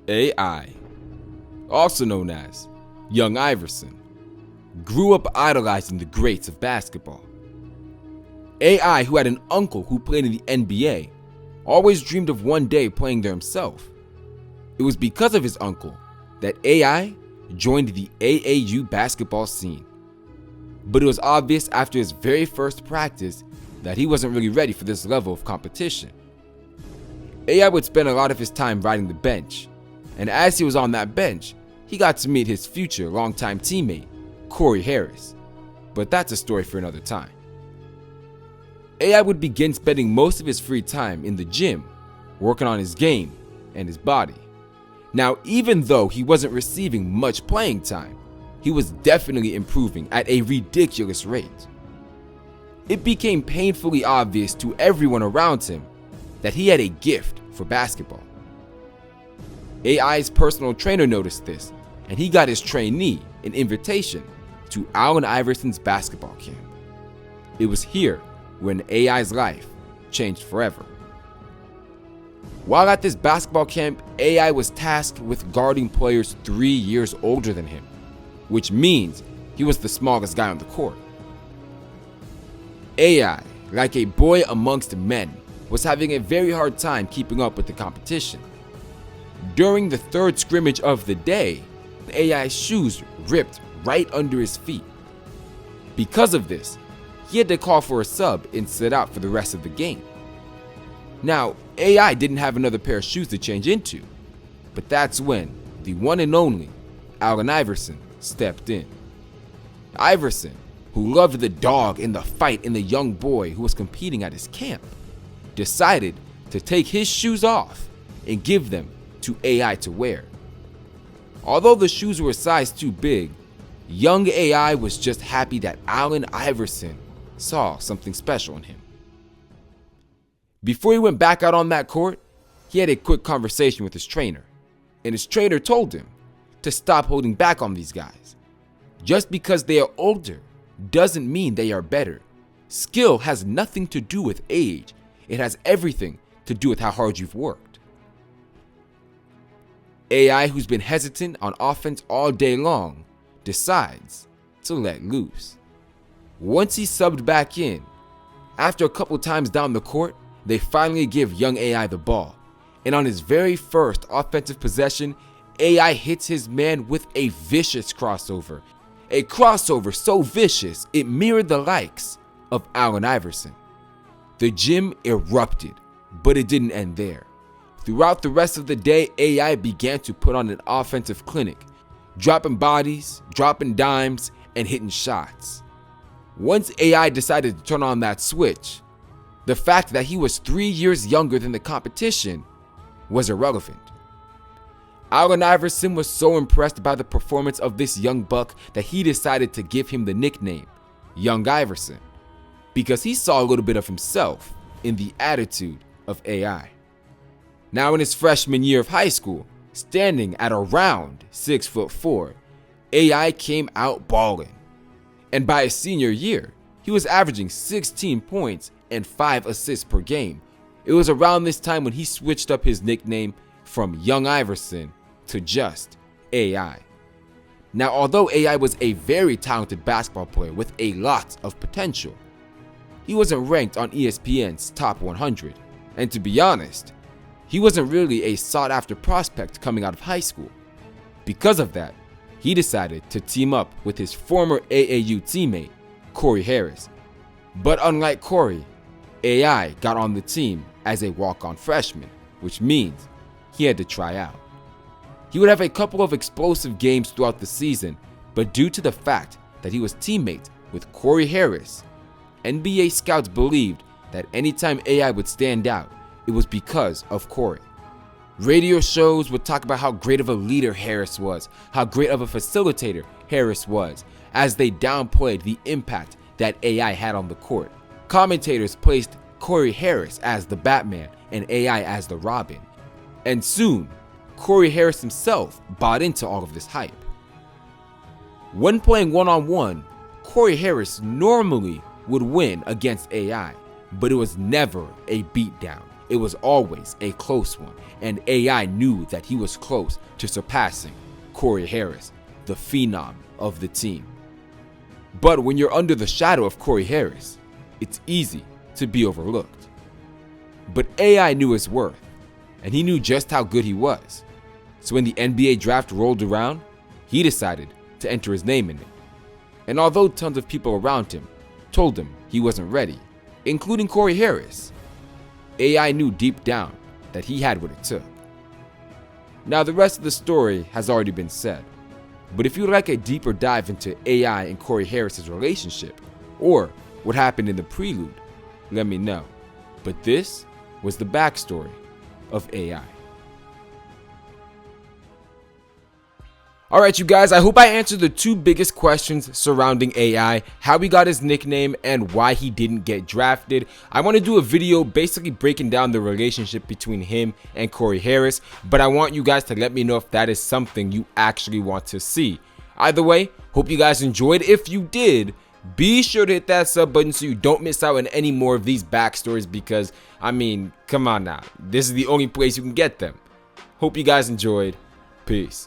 AI, also known as Young Iverson, grew up idolizing the greats of basketball. AI, who had an uncle who played in the NBA, always dreamed of one day playing there himself. It was because of his uncle that AI joined the AAU basketball scene. But it was obvious after his very first practice that he wasn't really ready for this level of competition. AI would spend a lot of his time riding the bench, and as he was on that bench, he got to meet his future longtime teammate, Corey Harris. But that's a story for another time. AI would begin spending most of his free time in the gym, working on his game and his body. Now, even though he wasn't receiving much playing time, he was definitely improving at a ridiculous rate. It became painfully obvious to everyone around him that he had a gift for basketball. AI's personal trainer noticed this, and he got his trainee an invitation to Allen Iverson's basketball camp. It was here when AI's life changed forever. While at this basketball camp, AI was tasked with guarding players 3 years older than him, which means he was the smallest guy on the court. AI, like a boy amongst men, was having a very hard time keeping up with the competition. During the third scrimmage of the day, AI's shoes ripped right under his feet. Because of this, he had to call for a sub and sit out for the rest of the game. Now, AI didn't have another pair of shoes to change into, but that's when the one and only Allen Iverson stepped in. Iverson, who loved the dog and the fight in the young boy who was competing at his camp, decided to take his shoes off and give them to AI to wear. Although the shoes were a size too big, young AI was just happy that Allen Iverson saw something special in him. Before he went back out on that court, he had a quick conversation with his trainer, and his trainer told him to stop holding back on these guys. Just because they are older doesn't mean they are better. Skill has nothing to do with age. It has everything to do with how hard you've worked. AI, who's been hesitant on offense all day long, decides to let loose. Once he subbed back in, after a couple times down the court, they finally give young AI the ball. And on his very first offensive possession, AI hits his man with a vicious crossover. A crossover so vicious, it mirrored the likes of Allen Iverson. The gym erupted, but it didn't end there. Throughout the rest of the day, AI began to put on an offensive clinic, dropping bodies, dropping dimes, and hitting shots. Once AI decided to turn on that switch, the fact that he was 3 years younger than the competition was irrelevant. Allen Iverson was so impressed by the performance of this young buck that he decided to give him the nickname Young Iverson, because he saw a little bit of himself in the attitude of AI. Now in his freshman year of high school, standing at around 6'4", AI came out balling. And by his senior year, he was averaging 16 points and 5 assists per game. It was around this time when he switched up his nickname from Young Iverson to just AI. Now, although AI was a very talented basketball player with a lot of potential, he wasn't ranked on ESPN's top 100. And to be honest, he wasn't really a sought-after prospect coming out of high school. Because of that, he decided to team up with his former AAU teammate, Corey Harris. But unlike Corey, AI got on the team as a walk-on freshman, which means he had to try out. He would have a couple of explosive games throughout the season, but due to the fact that he was teammates with Corey Harris, NBA scouts believed that anytime AI would stand out, it was because of Corey. Radio shows would talk about how great of a leader Harris was, how great of a facilitator Harris was, as they downplayed the impact that AI had on the court. Commentators placed Corey Harris as the Batman and AI as the Robin. And soon, Corey Harris himself bought into all of this hype. When playing one-on-one, Corey Harris normally would win against AI, but it was never a beatdown. it was always a close one, and AI knew that he was close to surpassing Corey Harris, the phenom of the team. But when you're under the shadow of Corey Harris, it's easy to be overlooked. But AI knew his worth, and he knew just how good he was. So when the NBA draft rolled around, he decided to enter his name in it. And although tons of people around him told him he wasn't ready, including Corey Harris, AI knew deep down that he had what it took. Now the rest of the story has already been said, but if you'd like a deeper dive into AI and Corey Harris's relationship, or what happened in the prelude, let me know. But this was the backstory of AI. Alright you guys, I hope I answered the two biggest questions surrounding AI, how he got his nickname and why he didn't get drafted. I want to do a video basically breaking down the relationship between him and Corey Harris, but I want you guys to let me know if that is something you actually want to see. Either way, hope you guys enjoyed. If you did, be sure to hit that sub button so you don't miss out on any more of these backstories because, I mean, come on now, this is the only place you can get them. Hope you guys enjoyed. Peace.